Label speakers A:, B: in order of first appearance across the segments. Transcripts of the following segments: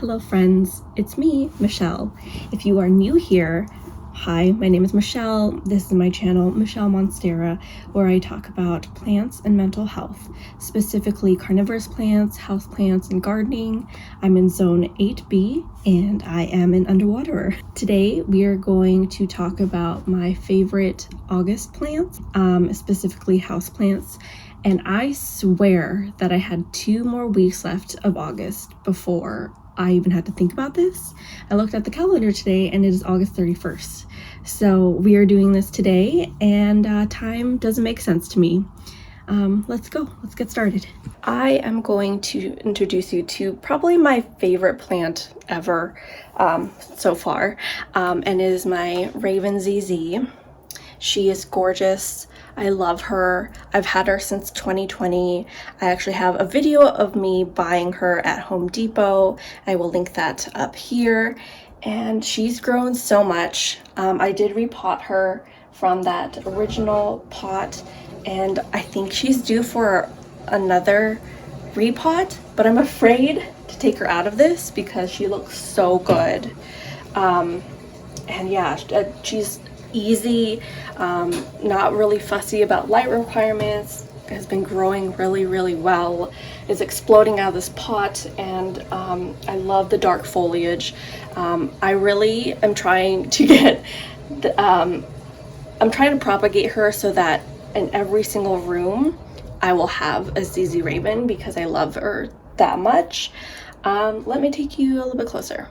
A: Hello friends, it's me, Michelle. If you are new here, hi, my name is Michelle. This is my channel, Michelle Monstera, where I talk about plants and mental health, specifically carnivorous plants, house plants, and gardening. I'm in zone 8B and I am an underwaterer. Today we are going to talk about my favorite August plants, specifically house plants. And I swear that I had 2 more weeks left of August before I even had to think about this. I looked at the calendar today and it is August 31st. So we are doing this today and time doesn't make sense to me. Let's go. Let's get started. I am going to introduce you to probably my favorite plant ever so far, and it is my Raven ZZ. She is gorgeous. I love her. I've had her since 2020. I actually have a video of me buying her at Home Depot. I will link that up here. And she's grown so much. I did repot her from that original pot, and I think she's due for another repot, but I'm afraid to take her out of this because she looks so good. And yeah, she's easy, not really fussy about light requirements, has been growing really well, is exploding out of this pot, and I love the dark foliage. I really am trying to get I'm trying to propagate her so that in every single room I will have a ZZ Raven because I love her that much. Let me take you a little bit closer.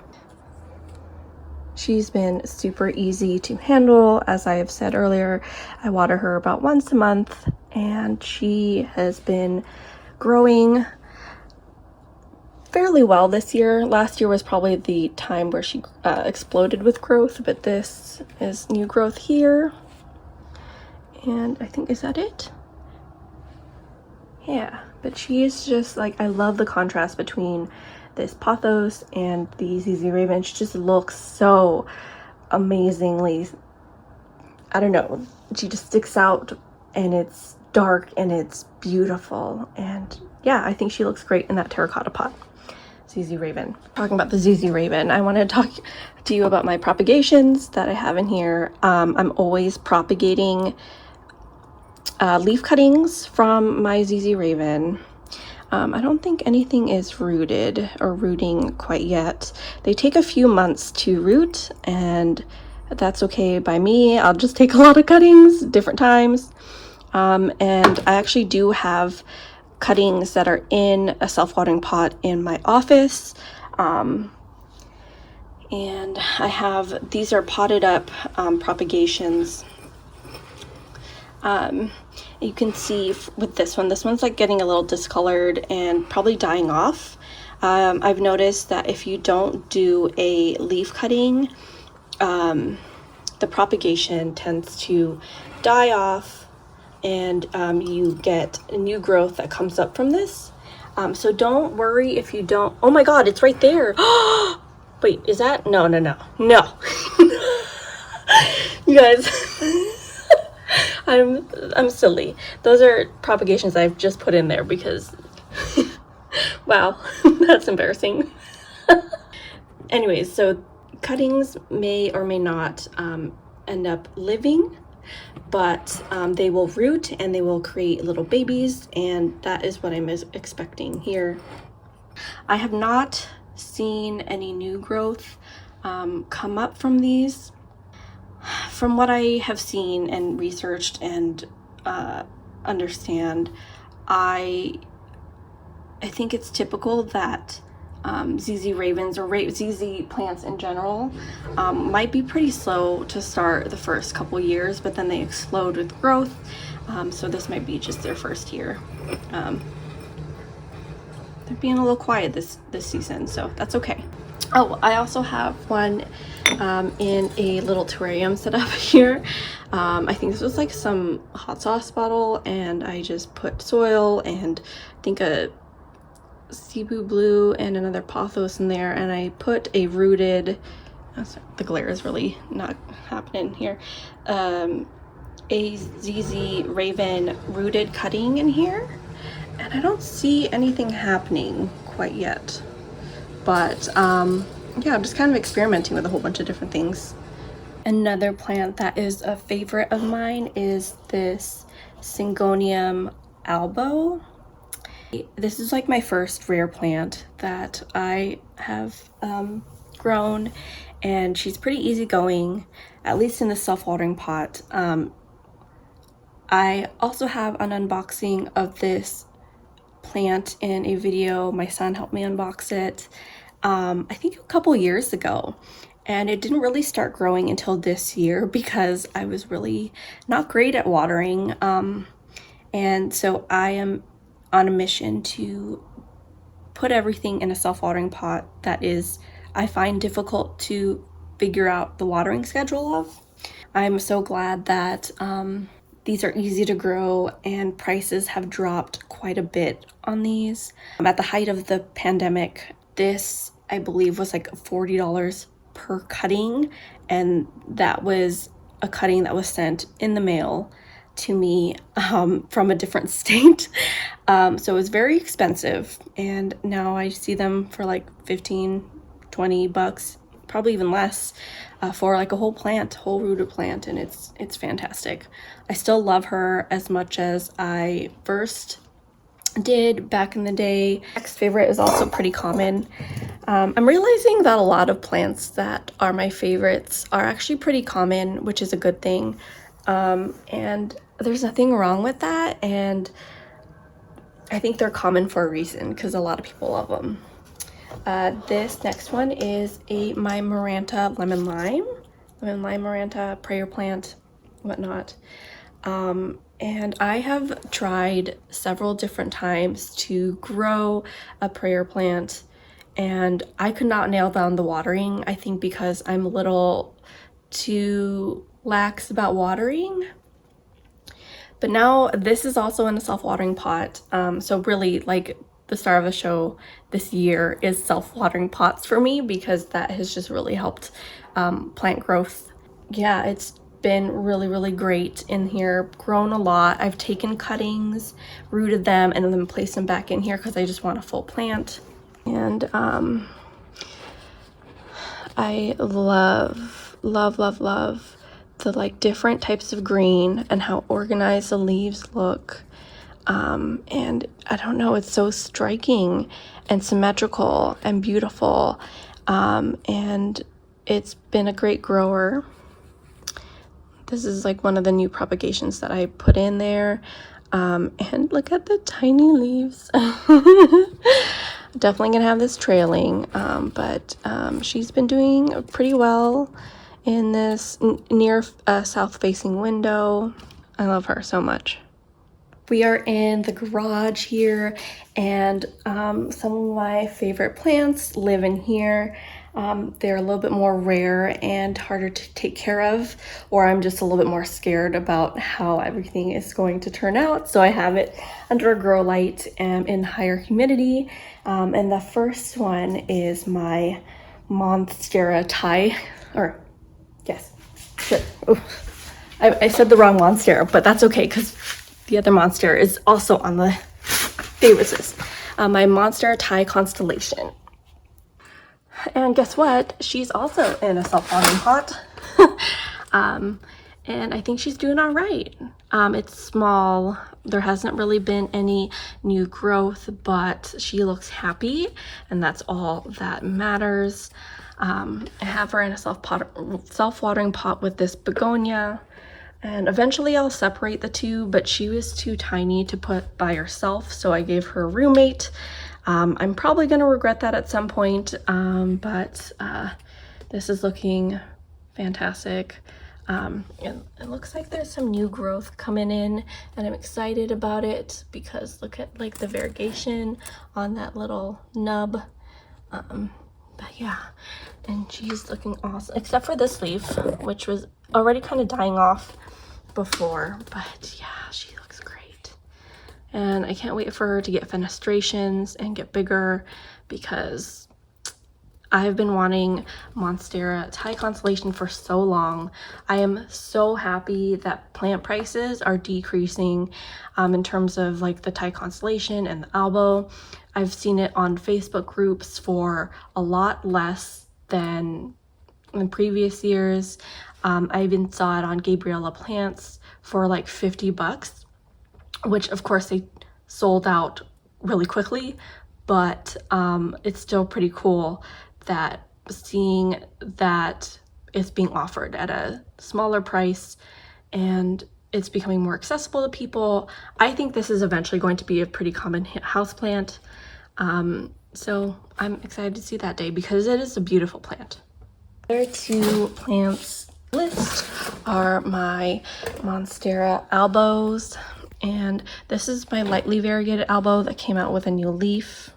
A: She's been super easy to handle. As I have said earlier, I water her about once a month, and she has been growing fairly well this year. Last year was probably the time where she exploded with growth, but this is new growth here. And I think, is that it? Yeah, but she is just like, I love the contrast between this pothos and the ZZ Raven. She just looks so amazingly, I don't know, she just sticks out, and it's dark and it's beautiful. And yeah, I think she looks great in that terracotta pot. ZZ Raven. Talking about the ZZ Raven, I want to talk to you about my propagations that I have in here. I'm always propagating leaf cuttings from my ZZ Raven. I don't think anything is rooted or rooting quite yet. They take a few months to root, and that's okay by me. I'll just take a lot of cuttings different times. And I actually do have cuttings that are in a self-watering pot in my office. And I have, these are potted up propagations. You can see with this one's like getting a little discolored and probably dying off. I've noticed that if you don't do a leaf cutting, the propagation tends to die off, and you get a new growth that comes up from this. So don't worry if you don't. Oh my god, it's right there. Wait, is that? No. You guys. I'm silly. Those are propagations I've just put in there because wow, that's embarrassing. Anyways, so cuttings may or may not end up living, but they will root and they will create little babies, and that is what I'm expecting here. I have not seen any new growth come up from these. From what I have seen and researched and understand, I think it's typical that ZZ Ravens or ZZ plants in general might be pretty slow to start the first couple years, but then they explode with growth. So this might be just their first year. They're being a little quiet this season, so that's okay. Oh, I also have one in a little terrarium set up here. I think this was like some hot sauce bottle, and I just put soil and I think a Cebu blue and another pothos in there, and I put a rooted, oh, sorry, the glare is really not happening here, a ZZ Raven rooted cutting in here, and I don't see anything happening quite yet. but yeah, I'm just kind of experimenting with a whole bunch of different things. Another plant that is a favorite of mine is this Syngonium albo. This is like my first rare plant that I have grown, and she's pretty easygoing, at least in the self-watering pot. I also have an unboxing of this plant in a video. My son helped me unbox it, I think a couple years ago. And it didn't really start growing until this year because I was really not great at watering. And so I am on a mission to put everything in a self-watering pot that is, I find, difficult to figure out the watering schedule of. I'm so glad that these are easy to grow and prices have dropped quite a bit on these. At the height of the pandemic, this, I believe, was like $40 per cutting, and that was a cutting that was sent in the mail to me from a different state. So it was very expensive, and now I see them for like 15-20 bucks, probably even less, for like a whole rooted plant, and it's fantastic. I still love her as much as I first did back in the day. Next favorite is also pretty common. I'm realizing that a lot of plants that are my favorites are actually pretty common, which is a good thing. And there's nothing wrong with that, and I think they're common for a reason because a lot of people love them. This next one is my Maranta lemon lime Maranta prayer plant, whatnot. And I have tried several different times to grow a prayer plant, and I could not nail down the watering. I think because I'm a little too lax about watering. But now this is also in a self-watering pot. So really, like, the star of the show this year is self-watering pots for me, because that has just really helped plant growth. Yeah, it's been really great in here, grown a lot. I've taken cuttings, rooted them, and then placed them back in here because I just want a full plant. And I love the like different types of green and how organized the leaves look. And I don't know, it's so striking and symmetrical and beautiful. And it's been a great grower. This is like one of the new propagations that I put in there. And look at the tiny leaves. Definitely gonna have this trailing, but she's been doing pretty well in this near south-facing window. I love her so much. We are in the garage here, and some of my favorite plants live in here. They're a little bit more rare and harder to take care of, or I'm just a little bit more scared about how everything is going to turn out. So I have it under a grow light and in higher humidity. And the first one is my Monstera Thai, or yes, sure. I said the wrong Monstera, but that's okay because the other Monstera is also on the favorites list. My Monstera Thai constellation. And guess what? She's also in a self-watering pot. And I think she's doing all right. It's small. There hasn't really been any new growth, but she looks happy, and that's all that matters. I have her in a self-watering pot with this begonia, and eventually I'll separate the two, but she was too tiny to put by herself, so I gave her a roommate. I'm probably going to regret that at some point, but this is looking fantastic. It looks like there's some new growth coming in, and I'm excited about it because look at like the variegation on that little nub. But yeah, and she's looking awesome, except for this leaf, which was already kind of dying off before, but yeah, she looks great. And I can't wait for her to get fenestrations and get bigger, because I've been wanting Monstera Thai constellation for so long. I am so happy that plant prices are decreasing in terms of like the Thai constellation and the albo. I've seen it on Facebook groups for a lot less than in previous years. I even saw it on Gabriella Plants for like 50 bucks, which of course they sold out really quickly, but it's still pretty cool that seeing that it's being offered at a smaller price and it's becoming more accessible to people. I think this is eventually going to be a pretty common houseplant. So I'm excited to see that day because it is a beautiful plant. Other two plants list are my Monstera albos, and this is my lightly variegated albo that came out with a new leaf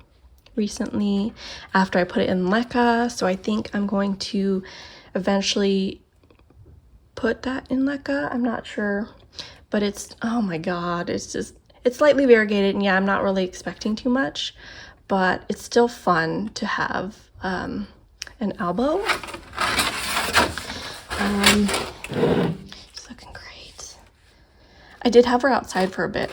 A: recently after I put it in leca. So I think I'm going to eventually put that in leca. I'm not sure, but it's, oh my god, it's lightly variegated, and yeah, I'm not really expecting too much, but it's still fun to have an albo. It's looking great. I did have her outside for a bit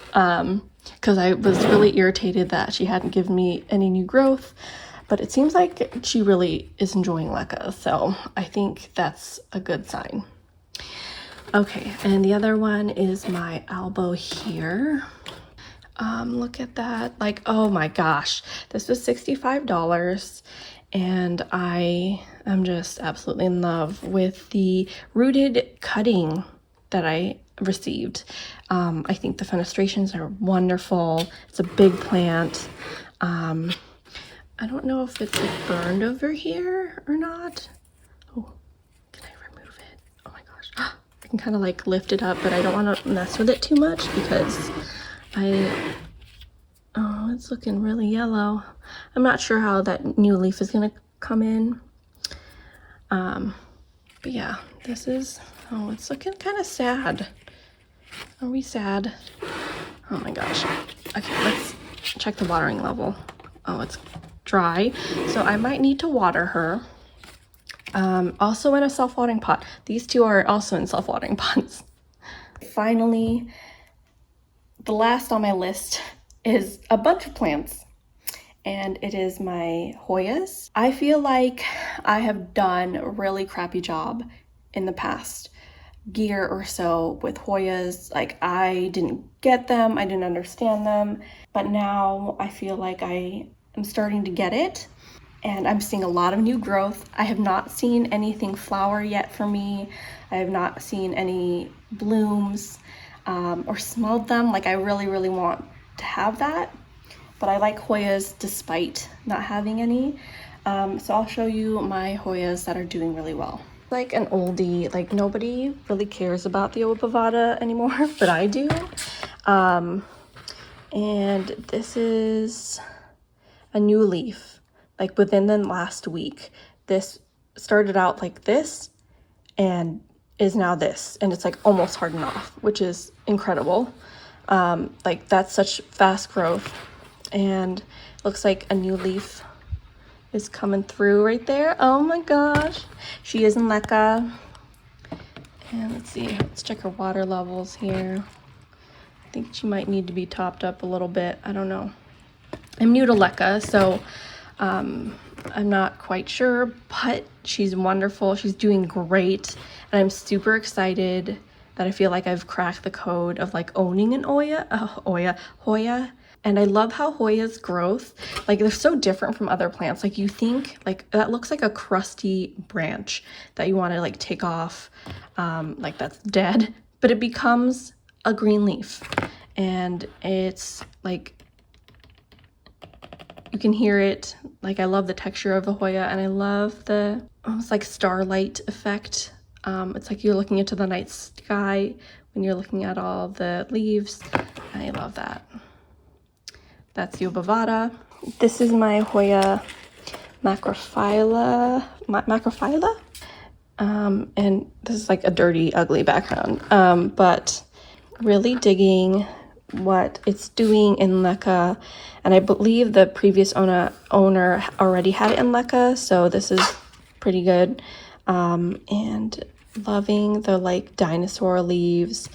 A: because I was really irritated that she hadn't given me any new growth, but it seems like she really is enjoying leca, so I think that's a good sign. Okay, and the other one is my albo here. Look at that. Like, oh my gosh, this was $65, and I am just absolutely in love with the rooted cutting that I received. I think the fenestrations are wonderful. It's a big plant. I don't know if it's like burned over here or not. Oh, can I remove it? Oh my gosh. I can kind of like lift it up, but I don't want to mess with it too much because oh, it's looking really yellow. I'm not sure how that new leaf is gonna come in. But yeah, this is, oh, it's looking kind of sad. Are we sad? Oh my gosh. Okay, let's check the watering level. Oh, it's dry, so I might need to water her. Also in a self-watering pot. These two are also in self-watering pots. Finally, the last on my list is a bunch of plants, and it is my Hoyas. I feel like I have done a really crappy job in the past year or so with Hoyas. Like, I didn't get them, I didn't understand them, but now I feel like I am starting to get it, and I'm seeing a lot of new growth. I have not seen anything flower yet for me. I have not seen any blooms or smelled them. Like, I really want to have that, but I like Hoyas despite not having any. So I'll show you my Hoyas that are doing really well. Like an oldie, like nobody really cares about the obovata anymore, but I do. And this is a new leaf, like within the last week. This started out like this and is now this, and it's like almost hardened off, which is incredible. Like, that's such fast growth, and looks like a new leaf is coming through right there. Oh my gosh, she is in leca. And let's see, let's check her water levels here. I think she might need to be topped up a little bit. I don't know. I'm new to leca, so I'm not quite sure, but she's wonderful. She's doing great, and I'm super excited that I feel like I've cracked the code of like owning an Hoya. And I love how Hoya's growth, like, they're so different from other plants. Like, you think like that looks like a crusty branch that you want to like take off, like that's dead, but it becomes a green leaf, and it's like, you can hear it. Like, I love the texture of the Hoya, and I love the almost like starlight effect. It's like you're looking into the night sky when you're looking at all the leaves. I love that. That's the obovata. This is my Hoya macrophylla. And this is like a dirty, ugly background. But really digging what it's doing in leca, and I believe the previous owner already had it in leca, so this is pretty good. And Loving the like dinosaur leaves,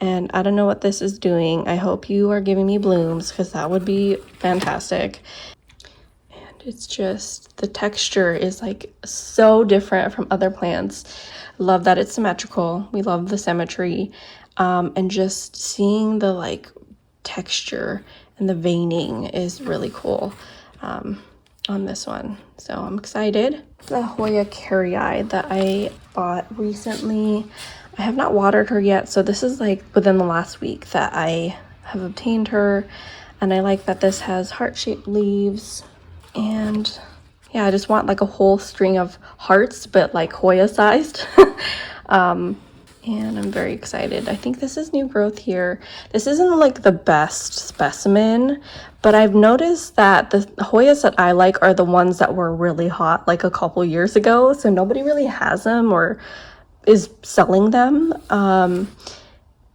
A: and I don't know what this is doing. I hope you are giving me blooms because that would be fantastic. And it's just, the texture is like so different from other plants. Love that it's symmetrical. We love the symmetry, and just seeing the like texture and the veining is really cool on this one. So I'm excited. The Hoya carrii that I bought recently, I have not watered her yet, so this is like within the last week that I have obtained her, and I like that this has heart-shaped leaves. And yeah, I just want like a whole string of hearts, but like Hoya sized. And I'm very excited. I think this is new growth here. This isn't like the best specimen, but I've noticed that the Hoyas that I like are the ones that were really hot like a couple years ago. So nobody really has them or is selling them.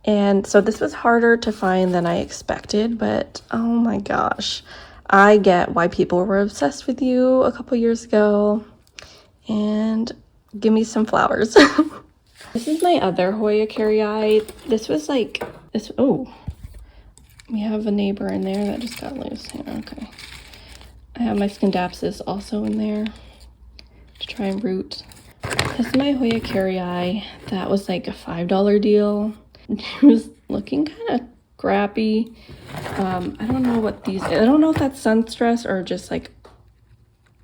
A: And so this was harder to find than I expected, but oh my gosh, I get why people were obsessed with you a couple years ago. And give me some flowers. This is my other Hoya carrii. This was like this. Oh, we have a neighbor in there that just got loose. Yeah, okay. I have my Scindapsus also in there to try and root. This is my Hoya carrii. That was like a $5 deal. It was looking kind of crappy. I don't know what these. I don't know if that's sun stress or just like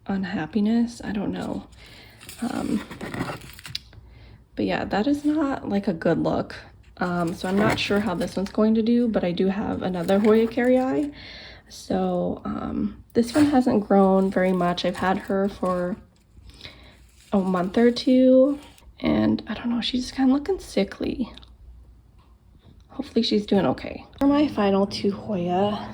A: unhappiness. I don't know. But yeah, that is not like a good look. So I'm not sure how this one's going to do, but I do have another Hoya carrii. So this one hasn't grown very much. I've had her for a month or two, and I don't know, she's just kind of looking sickly. Hopefully she's doing okay. For my final two Hoya,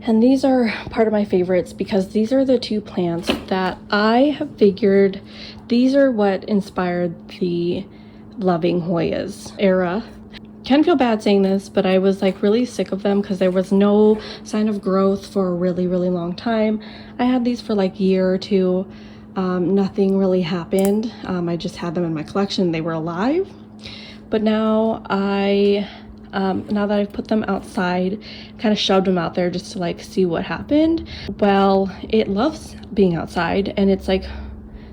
A: and these are part of my favorites because these are the two plants that I have figured these are what inspired the loving Hoyas era. Can feel bad saying this, but I was like really sick of them because there was no sign of growth for a really long time. I had these for like a year or two. Nothing really happened. I just had them in my collection. They were alive. But now now that I've put them outside, kind of shoved them out there just to like see what happened. Well, it loves being outside, and it's like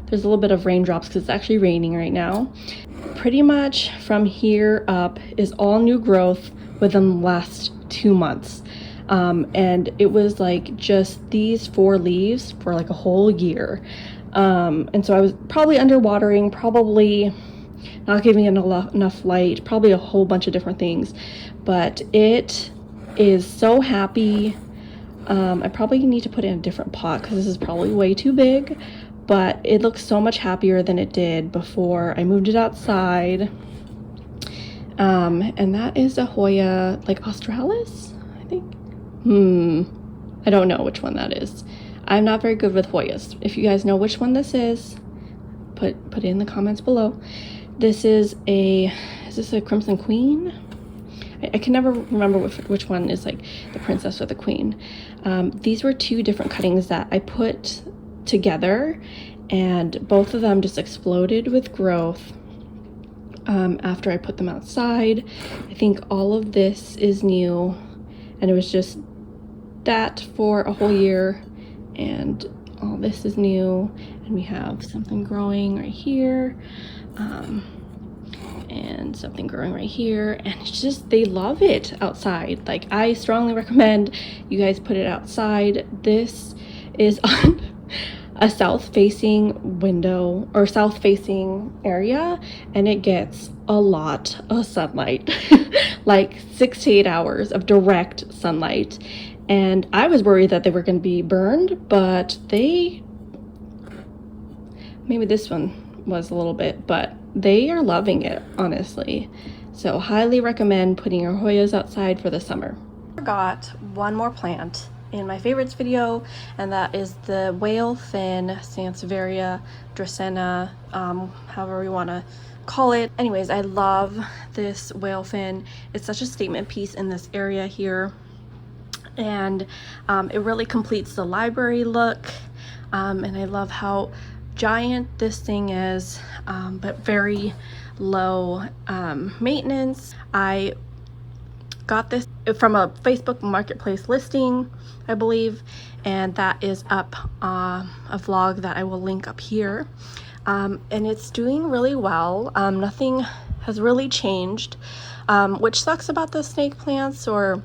A: there's a little bit of raindrops because it's actually raining right now. Pretty much from here up is all new growth within the last 2 months. And it was like just these 4 leaves for like a whole year. And so I was probably underwatering, probably not giving it enough light, probably a whole bunch of different things, but it is so happy. I probably need to put it in a different pot because this is probably way too big, but it looks so much happier than it did before I moved it outside. And that is a Hoya, like Australis, I think. I don't know which one that is. I'm not very good with Hoyas. If you guys know which one this is, put it in the comments below. This is this a Crimson Queen? I can never remember which one is like the princess or the queen. These were 2 different cuttings that I put together, and both of them just exploded with growth after I put them outside. I think all of this is new, and it was just that for a whole year, and all this is new, and we have something growing right here. And something growing right here, and it's just, they love it outside. Like, I strongly recommend you guys put it outside. This is on a south-facing window or south-facing area, and it gets a lot of sunlight, like 6 to 8 hours of direct sunlight. And I was worried that they were going to be burned, but maybe this one was a little bit, but they are loving it, honestly. So highly recommend putting your Hoyas outside for the summer. I forgot one more plant in my favorites video, and that is the whale fin sansevieria, Dracaena, however you want to call it. Anyways, I love this whale fin. It's such a statement piece in this area here, and it really completes the library look. And I love how giant this thing is, but very low maintenance. I got this from a Facebook Marketplace listing, I believe, and that is up a vlog that I will link up here. And it's doing really well. Nothing has really changed, which sucks about the snake plants or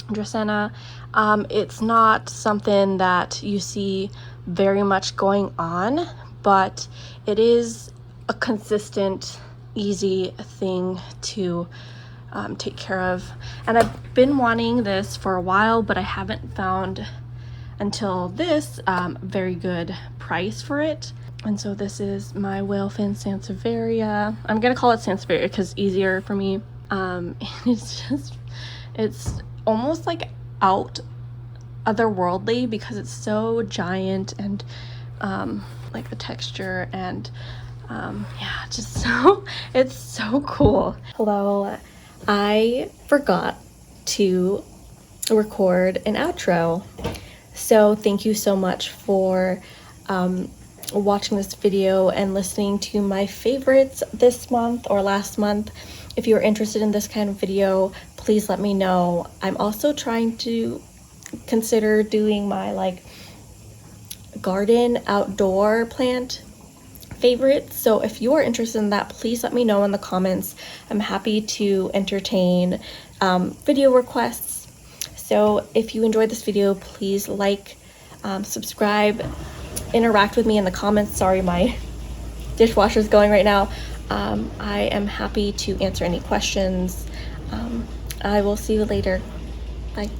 A: Dracaena. It's not something that you see very much going on, but it is a consistent, easy thing to take care of. And I've been wanting this for a while, but I haven't found until this very good price for it. And so this is my whalefin sansevieria. I'm gonna call it sansevieria because it's easier for me. And it's almost like out otherworldly because it's so giant, and like the texture, and yeah, just so, it's so cool. Hello, I forgot to record an outro, so thank you so much for watching this video and listening to my favorites this month or last month. If you're interested in this kind of video, please let me know. I'm also trying to consider doing my like garden outdoor plant favorites. So if you are interested in that, please let me know in the comments. I'm happy to entertain video requests. So if you enjoyed this video, please like, subscribe, interact with me in the comments. Sorry, my dishwasher is going right now. I am happy to answer any questions. I will see you later. Bye.